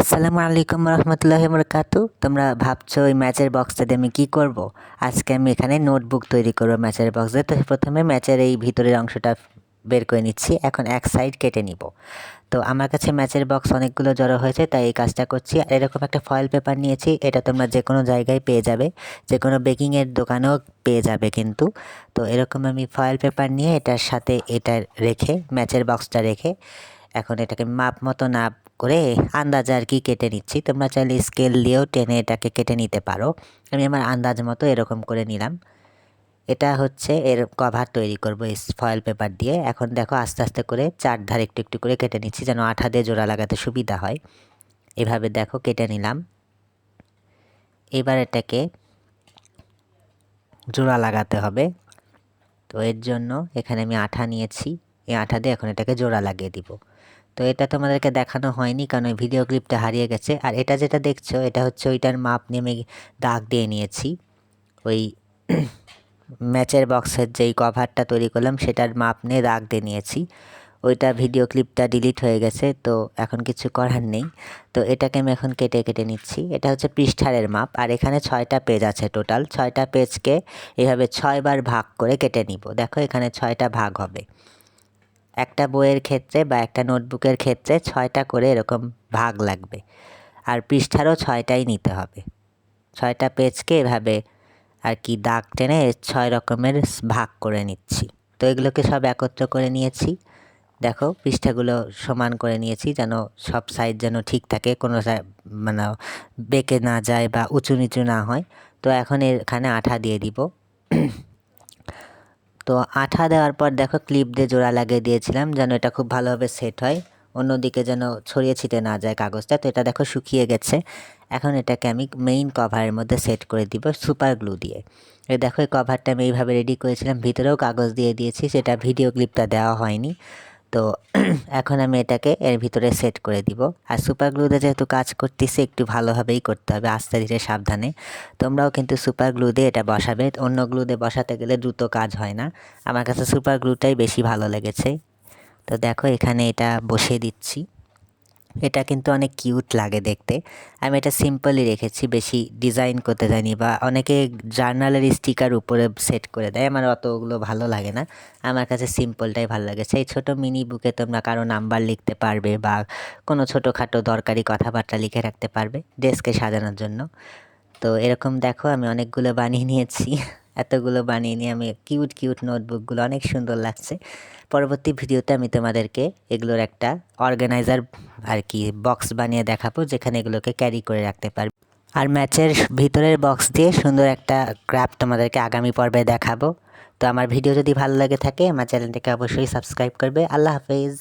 আসসালামু আলাইকুম রহমতুল্লাহি বরকাতু। তোমরা ভাবছো ওই ম্যাচের বক্সটা দিয়ে আমি কী করব। আজকে আমি এখানে নোটবুক তৈরি করবো ম্যাচের বক্স দিয়ে। তো প্রথমে ম্যাচের এই ভিতরের অংশটা বের করে নিচ্ছি, এখন এক সাইড কেটে নিব। তো আমার কাছে ম্যাচের বক্স অনেকগুলো জড়ো হয়েছে, তাই এই কাজটা করছি। আর এরকম একটা ফয়েল পেপার নিয়েছি, এটা তোমরা যে কোনো জায়গায় পেয়ে যাবে, যে কোনো বেকিংয়ের দোকানেও পেয়ে যাবে কিন্তু। তো এরকম আমি ফয়েল পেপার নিয়ে এটার সাথে এটা রেখে, ম্যাচের বক্সটা রেখে, এখন এটাকে মাপ মতো নাপ করে আন্দাজে আর কি কেটে নিচ্ছি। তোমরা চাইলে স্কেল দিয়েও টেনে এটাকে কেটে নিতে পারো। আমি আমার আন্দাজ মতো এরকম করে নিলাম। এটা হচ্ছে এর কভার তৈরি করবো এই ফয়েল পেপার দিয়ে। এখন দেখো আস্তে আস্তে করে চারধার একটু একটু করে কেটে নিচ্ছি, যেন আঠা দিয়ে জোড়া লাগাতে সুবিধা হয়। এভাবে দেখো কেটে নিলাম। এবার এটাকে জোড়া লাগাতে হবে। তো এর জন্য এখানে আমি আঠা নিয়েছি, এই আঠা দিয়ে এখন এটাকে জোড়া লাগিয়ে দিব। তো এটা তোমাদেরকে দেখানো হয়নি কারণ ওই ভিডিও ক্লিপটা হারিয়ে গেছে। আর এটা যেটা দেখছো এটা হচ্ছে ওইটার মাপ নিয়ে আমি দাগ দিয়ে নিয়েছি। ওই ম্যাচের বক্সের যেই কভারটা তৈরি করলাম সেটার মাপ নিয়ে দাগ দিয়ে নিয়েছি। ওইটা ভিডিও ক্লিপটা ডিলিট হয়ে গেছে, তো এখন কিছু করার নেই। তো এটাকে আমি এখন কেটে কেটে নিচ্ছি। এটা হচ্ছে পৃষ্ঠারের মাপ, আর এখানে 6টা পেজ আছে টোটাল। 6টা পেজকে এভাবে 6বার ভাগ করে কেটে নিব। দেখো এখানে 6টা ভাগ হবে। একটা বইয়ের ক্ষেত্রে বা একটা নোটবুকের ক্ষেত্রে 6টা করে এরকম ভাগ লাগবে। আর পৃষ্ঠারও 6টাই নিতে হবে। 6টা পেজকে এভাবে আর কি দাগ টেনে 6 রকমের ভাগ করে নিচ্ছি। তো এগুলোকে সব একত্র করে নিয়েছি। দেখো পৃষ্ঠাগুলো সমান করে নিয়েছি, যেন সব সাইড যেন ঠিক থাকে, কোনো মানে বেঁকে না যায় বা উঁচু নিচু না হয়। তো এখন এখানে আঠা দিয়ে দিব। তো আঠা দেওয়ার পর দেখো ক্লিপ দিয়ে জোড়া লাগিয়ে দিয়েছিলাম, যেন এটা খুব ভালোভাবে সেট হয়, অন্যদিকে যেন ছড়িয়ে ছিটে না যায় কাগজটা। তো এটা দেখো শুকিয়ে গেছে। এখন এটাকে আমি মেইন কভারের মধ্যে সেট করে দিব সুপার গ্লু দিয়ে। এই দেখো এই কভারটা আমি এইভাবে রেডি করেছিলাম, ভিতরেও কাগজ দিয়ে দিয়েছি, সেটা ভিডিও ক্লিপটা দেওয়া হয়নি। তো এখন আমি এটাকে এর ভিতরে সেট করে দিব। আর সুপার গ্লুতে যেহেতু কাজ করতেছি একটু ভালোভাবেই করতে হবে, আস্তে ধীরে সাবধানে। তোমরাও কিন্তু সুপার গ্লু দিয়ে এটা বসাবে, অন্য গ্লু দিয়ে বসাতে গেলে দ্রুত কাজ হয় না। আমার কাছে সুপার গ্লুটাই বেশি ভালো লেগেছে। তো দেখো এখানে এটা বসিয়ে দিচ্ছি। এটা কিন্তু অনেক কিউট লাগে দেখতে। আমি এটা সিম্পলই রেখেছি, বেশি ডিজাইন করতে যাইনি। বা অনেকে জার্নালের স্টিকার উপরে সেট করে দেয়, আমার অতগুলো ভালো লাগে না। আমার কাছে সিম্পলটাই ভালো লাগেছে। এই ছোটো মিনি বুকে তোমরা কারো নাম্বার লিখতে পারবে বা কোনো ছোটোখাটো দরকারি কথাবার্তা লিখে রাখতে পারবে ডেস্কে সাজানোর জন্য। তো এরকম দেখো আমি অনেকগুলো বানিয়ে নিয়েছি। এতগুলো বানিয়ে নিয়ে আমি কিউট কিউট নোটবুকগুলো অনেক সুন্দর লাগছে। পরবর্তী ভিডিওতে আমি তোমাদেরকে এগুলোর একটা অর্গানাইজার আর কি বক্স বানিয়ে দেখাবো, যেখানে এগুলোকে ক্যারি করে রাখতে পারবে। আর ম্যাচের ভিতরের বক্স দিয়ে সুন্দর একটা ক্রাফট তোমাদেরকে আগামী পর্বে দেখাবো। তো আমার ভিডিও যদি ভালো লাগে থাকে আমার চ্যানেলটাকে অবশ্যই সাবস্ক্রাইব করবে। আল্লাহ হাফেজ।